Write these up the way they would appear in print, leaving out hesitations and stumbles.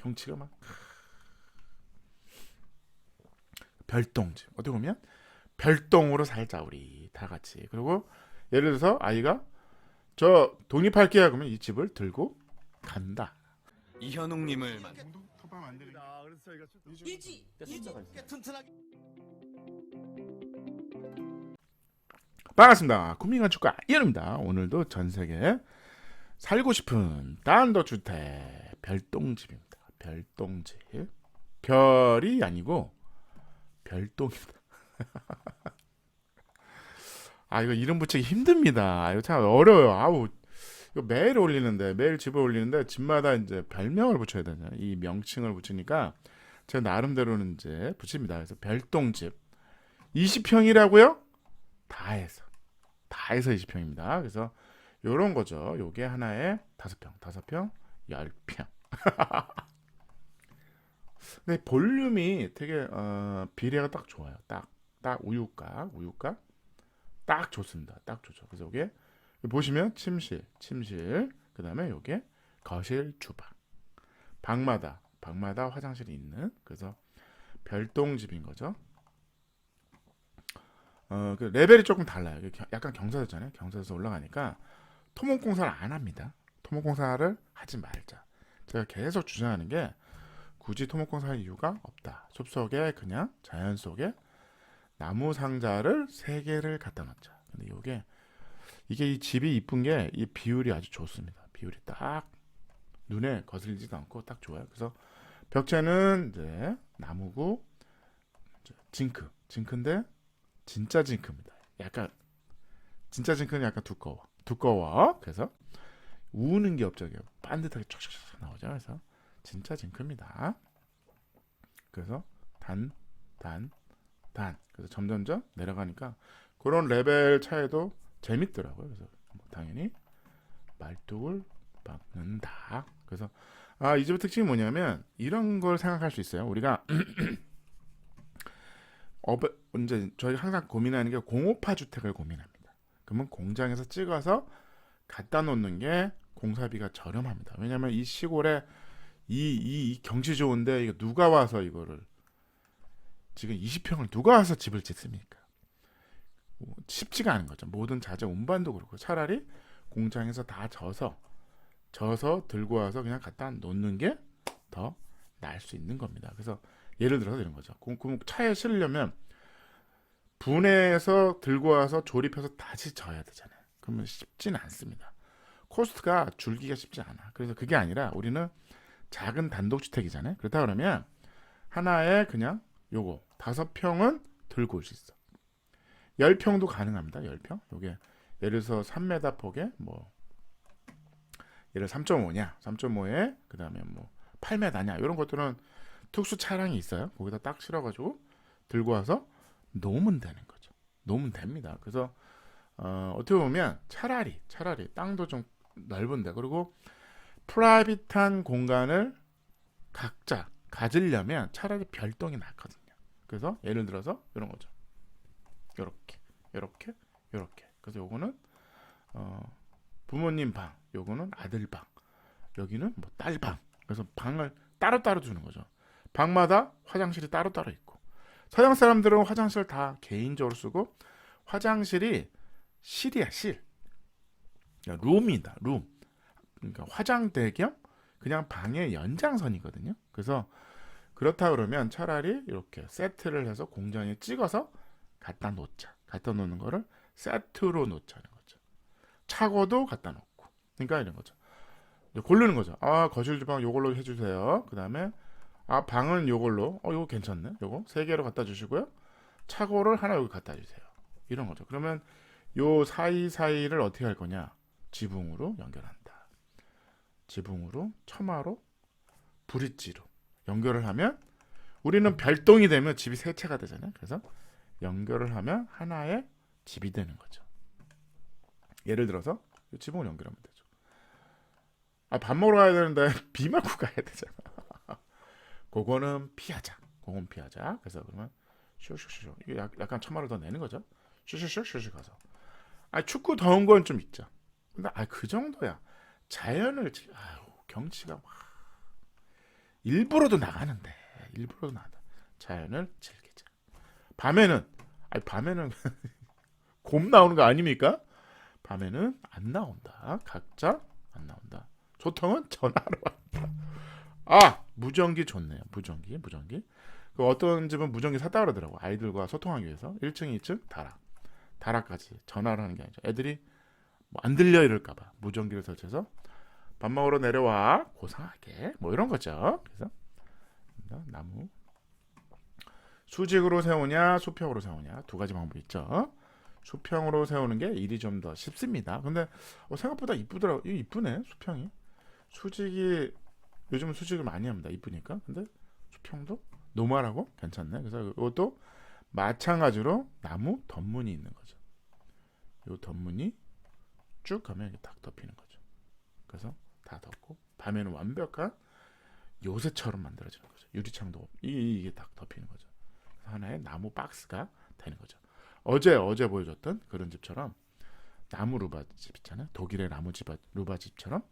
경치가 막 별동집. 어떻게 보면 별동으로 살자 우리 다 같이. 그리고 예를 들어서 아이가 저 독립할게요 그러면 이 집을 들고 간다. 이현웅님을 만. 일지 튼튼하게. 반갑습니다. 국민건축가 이현우입니다. 오늘도 전세계 살고 싶은 단독주택 별동집입니다. 별동집. 별이 아니고 별동입니다. 아 이거 이름 붙이기 힘듭니다. 이거 참 어려워요. 아우 이거 매일 올리는데 매일 집을 올리는데 집마다 이제 별명을 붙여야 되잖아요. 이 명칭을 붙이니까 제가 나름대로는 이제 붙입니다. 그래서 별동집 20평이라고요? 다 해서 20평입니다. 그래서 요런 거죠. 요게 하나에 5평, 10평. 근데 볼륨이 되게 비례가 딱 좋아요. 딱 우유가 딱 좋습니다. 딱 좋죠. 그래서 요게 보시면 침실, 그다음에 요게 거실, 주방. 방마다 화장실이 있는 그래서 별동집인 거죠. 그 레벨이 조금 달라요. 약간 경사졌잖아요. 경사져서 올라가니까 토목공사를 안 합니다. 토목공사를 하지 말자. 제가 계속 주장하는 게 굳이 토목공사할 이유가 없다. 숲속에 그냥 자연 속에 나무 상자를 3개를 갖다 놓자. 근데 이게 이 집이 이쁜 게 이 비율이 아주 좋습니다. 비율이 딱 눈에 거슬리지도 않고 딱 좋아요. 그래서 벽체는 이제 나무고 징크인데 진짜 징크입니다. 진짜 징크는 약간 두꺼워. 그래서 우는 게 없죠. 반듯하게 쫙쫙쫙 나오죠. 그래서 진짜 징크입니다. 그래서 단. 그래서 점점점 내려가니까 그런 레벨 차이도 재밌더라고요. 그래서 당연히 말뚝을 박는다. 그래서 이 집의 특징이 뭐냐면 이런 걸 생각할 수 있어요. 우리가 이제 저희 항상 고민하는 게 공업화 주택을 고민합니다. 그러면 공장에서 찍어서 갖다 놓는 게 공사비가 저렴합니다. 왜냐하면 이 시골에 이 경치 좋은데 이거 누가 와서 이거를 지금 20평을 누가 와서 집을 짓습니까? 쉽지가 않은 거죠. 모든 자재 운반도 그렇고 차라리 공장에서 다 져서 들고 와서 그냥 갖다 놓는 게 더 나을 수 있는 겁니다. 그래서 예를 들어서 이런 거죠. 차에 실으려면 분해해서 들고 와서 조립해서 다시 져야 되잖아요. 그러면 쉽지는 않습니다. 코스트가 줄기가 쉽지 않아. 그래서 그게 아니라 우리는 작은 단독주택이잖아요. 그렇다 그러면 하나에 그냥 요거 5평은 들고 올 수 있어. 10평도 가능합니다. 10평. 요게 예를 들어서 3m 폭에 예를 3.5냐, 3.5에 그다음에 8m냐 이런 것들은 특수 차량이 있어요. 거기다 딱 실어가지고 들고 와서 놓으면 되는 거죠. 놓으면 됩니다. 그래서 어떻게 보면 차라리 땅도 좀 넓은데 그리고 프라이빗한 공간을 각자 가지려면 차라리 별동이 낫거든요. 그래서 예를 들어서 이런 거죠. 요렇게. 그래서 요거는 부모님 방, 요거는 아들 방, 여기는 딸 방. 그래서 방을 따로따로 주는 거죠. 방마다 화장실이 따로따로 있고 서양 사람들은 화장실 다 개인적으로 쓰고 화장실이 실이야 실. 그러니까 룸이다 룸. 그러니까 화장대 겸 그냥 방의 연장선이거든요. 그래서 그렇다 그러면 차라리 이렇게 세트를 해서 공장에 찍어서 갖다 놓자. 갖다 놓는 거를 세트로 놓자는 거죠. 차고도 갖다 놓고. 그러니까 이런 거죠. 고르는 거죠. 거실 주방 요걸로 해주세요. 그 다음에 방은 요걸로 요거 괜찮네. 요거 3개로 갖다 주시고요. 차고를 하나 여기 갖다 주세요. 이런 거죠. 그러면 요 사이사이를 어떻게 할 거냐? 지붕으로 연결한다. 지붕으로 처마로 브릿지로 연결을 하면 우리는 별동이 되면 집이 3채가 되잖아요. 그래서 연결을 하면 하나의 집이 되는 거죠. 예를 들어서 이 지붕을 연결하면 되죠. 밥 먹으러 가야 되는데 비 맞고 가야 되잖아. 그거는 피하자. 그래서 그러면 슈슈슈 이게 약간 천마를 더 내는 거죠. 슈슈슈 가서. 춥고 더운 건 좀 있죠. 근데 그 정도야. 자연을 경치가 일부러도 나가는데 일부러도 나가. 자연을 즐기자. 밤에는 곰 나오는 거 아닙니까? 밤에는 안 나온다. 각자 안 나온다. 소통은 전화로 한다. 아, 무전기 좋네요. 무전기. 그 어떤 집은 무전기 샀다 그러더라고. 아이들과 소통하기 위해서 1층, 2층 다락까지 전화를 하는 게 아니죠. 애들이 뭐 안 들려 이럴까봐 무전기를 설치해서 밥 먹으러 내려와 고상하게 뭐 이런 거죠. 그래서 나무 수직으로 세우냐 수평으로 세우냐 두 가지 방법이 있죠. 수평으로 세우는 게 일이 좀 더 쉽습니다. 근데 생각보다 이쁘더라고. 이거 이쁘네 수평이. 수직이 요즘은 수직을 많이 합니다. 이쁘니까. 근데 수평도 노멀하고 괜찮네. 그래서 이것도 마찬가지로 나무 덧문이 있는 거죠. 이 덧문이 쭉 가면 이렇게 딱 덮이는 거죠. 그래서 다 덮고 밤에는 완벽한 요새처럼 만들어지는 거죠. 유리창도 이게 딱 덮이는 거죠. 하나의 나무 박스가 되는 거죠. 어제 보여줬던 그런 집처럼 나무 루바집 있잖아요. 독일의 나무 루바집처럼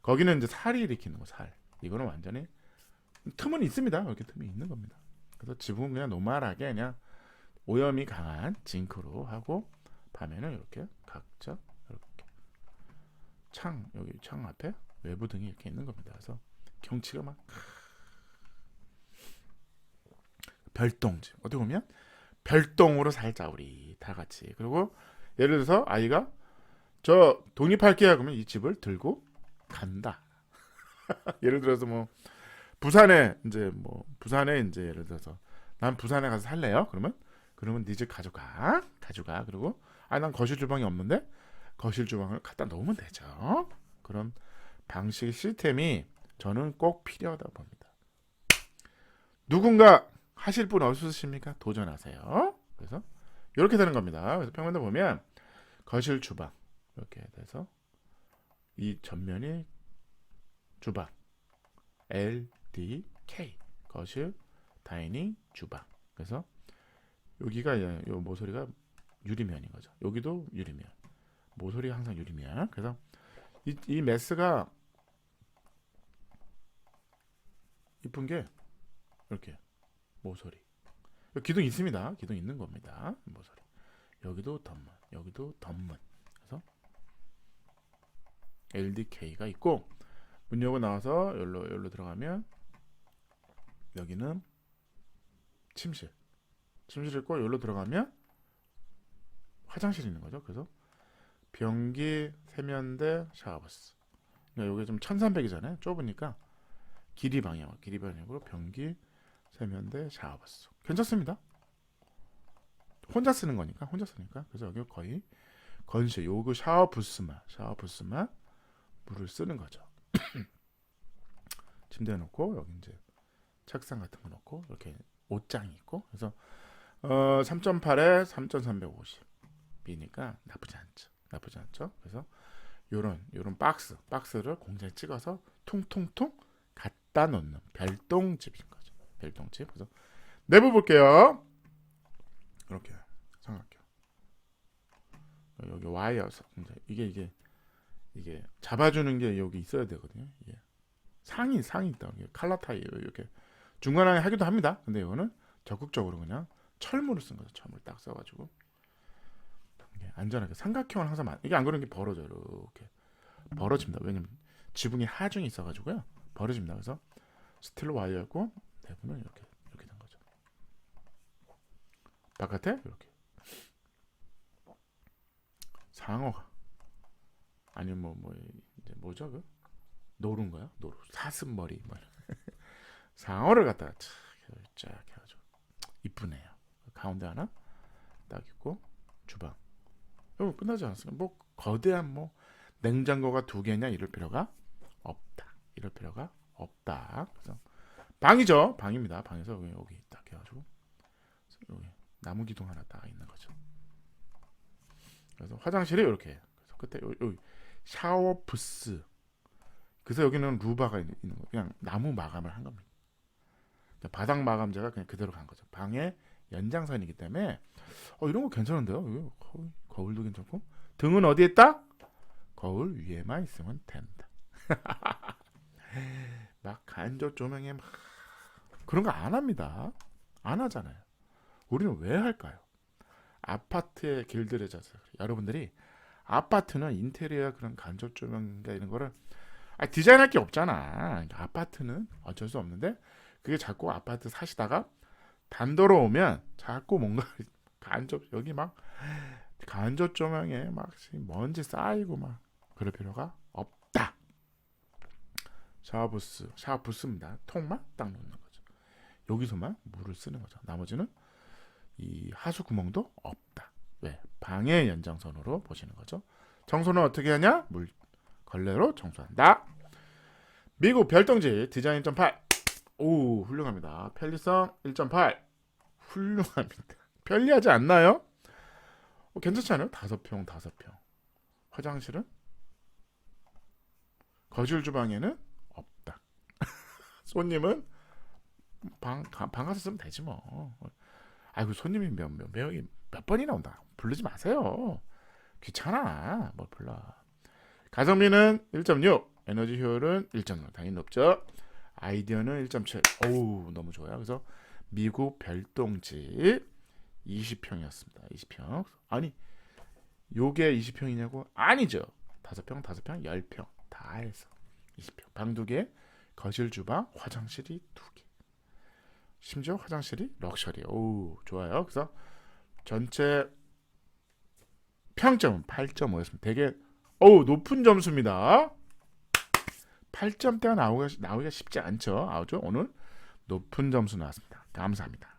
거기는 이제 살이 일으키는 거 살. 이거는 완전히 틈은 있습니다. 이렇게 틈이 있는 겁니다. 그래서 지붕은 그냥 노멀하게 그냥 오염이 강한 징크로 하고 밤에는 이렇게 각자 이렇게 여기 창 앞에 외부 등이 이렇게 있는 겁니다. 그래서 경치가 막 별동집 어떻게 보면 별동으로 살자 우리 다 같이. 그리고 예를 들어서 아이가 저 독립할게요 그러면 이 집을 들고 간다. 예를 들어서 뭐 부산에 이제 예를 들어서 난 부산에 가서 살래요. 그러면 네 집 가져가. 그리고 난 거실 주방이 없는데 거실 주방을 갖다 놓으면 되죠. 그런 방식 시스템이 저는 꼭 필요하다고 봅니다. 누군가 하실 분 없으십니까? 도전하세요. 그래서 이렇게 되는 겁니다. 그래서 평면도 보면 거실 주방 이렇게 돼서 이 전면이 주방 LDK 거실 다이닝 주방. 그래서 여기가 요 모서리가 유리면인 거죠. 여기도 유리면. 모서리가 항상 유리면. 그래서 이 메스가 이쁜 게 이렇게 모서리. 기둥 있습니다. 기둥 있는 겁니다. 모서리. 여기도 덧문. 여기도 덧문. 그래서 LDK가 있고 문 열고 나와서 여기로 들어가면 여기는 침실 있고 여기로 들어가면 화장실이 있는 거죠. 그래서 변기, 세면대, 샤워부스. 그러니까 여기 좀 1300이잖아요. 좁으니까 길이 방향으로 변기, 세면대, 샤워부스. 괜찮습니다. 혼자 쓰니까. 그래서 여기 거의 건실. 요거 샤워부스만 물을 쓰는 거죠. 침대 놓고 여기 이제 책상 같은 거 놓고 이렇게 옷장이 있고 그래서 3.8에 3.350이니까 나쁘지 않죠. 그래서 요런 박스를 공장에 찍어서 퉁퉁퉁 갖다 놓는 별동집인 거죠. 별동집. 그래서 내부 볼게요. 이렇게 삼각형. 여기 와이어 이제 이게 잡아주는 게 여기 있어야 되거든요. 이게 상이 있다. 칼라 타이 이렇게 중간에 하기도 합니다. 근데 이거는 적극적으로 그냥 철물을 쓴 거죠. 철물 딱 써가지고 안전하게 삼각형을 항상 이게 안 그런 게 벌어져요. 이렇게 벌어집니다. 왜냐면 지붕에 하중이 있어가지고요. 벌어집니다. 그래서 스틸로 와이어였고 내부는 이렇게 된 거죠. 바깥에 이렇게 상어가 아니면 이제 뭐죠 그 노루인가요? 노루 사슴머리 상어를 갖다가 쫙 해가지고 이쁘네요. 가운데 하나 딱 있고 주방. 이거 끝나지 않았어요. 뭐 거대한 냉장고가 2개냐 이럴 필요가 없다. 그래서 방이죠. 방입니다. 방에서 여기 딱 해가지고 여기 나무 기둥 하나 딱 있는 거죠. 그래서 화장실이 이렇게. 그래서 끝에 여기 샤워 부스. 그래서 여기는 루바가 있는 거. 그냥 나무 마감을 한 겁니다. 바닥 마감재가 그냥 그대로 간 거죠. 방의 연장선이기 때문에 이런 거 괜찮은데요. 거울도 괜찮고 등은 어디에 있다? 거울 위에만 있으면 된다. 막 간접 조명에 막 그런 거 안 합니다. 안 하잖아요. 우리는 왜 할까요? 아파트에 길들여져서 여러분들이 아파트는 인테리어 그런 간접 조명인가 이런 거를 디자인할 게 없잖아. 아파트는 어쩔 수 없는데 그게 자꾸 아파트 사시다가 단도로 오면 자꾸 뭔가 간접 여기 막 간접 조명에 막 먼지 쌓이고 막 그럴 필요가 없다. 샤워 부스입니다. 통만 딱 놓는 거죠. 여기서만 물을 쓰는 거죠. 나머지는 이 하수 구멍도 없다. 왜? 방의 연장선으로 보시는 거죠. 청소는 어떻게 하냐? 물 걸레로 청소한다. 미국 별동지 디자인 1.8. 오, 훌륭합니다. 편리성 1.8. 훌륭합니다. 편리하지 않나요? 괜찮지 않아요? 5평. 화장실은? 거실 주방에는 없다. 손님은 방 가서 쓰면 되지 뭐. 아이고 손님이 몇 번이나 온다. 부르지 마세요. 귀찮아. 뭘 불러. 가성비는 1.6, 에너지 효율은 1.0. 당연히 높죠. 아이디어는 1.7. 오우 너무 좋아요. 그래서 미국 별동집 20평이었습니다. 20평. 아니 요게 20평이냐고? 아니죠. 5평, 10평 다 해서 20평. 방 2개, 거실 주방, 화장실이 2개. 심지어 화장실이 럭셔리. 오 좋아요. 그래서 전체 평점은 8.5였습니다. 되게 높은 점수입니다. 8점대가 나오기가 쉽지 않죠. 오늘 높은 점수 나왔습니다. 감사합니다.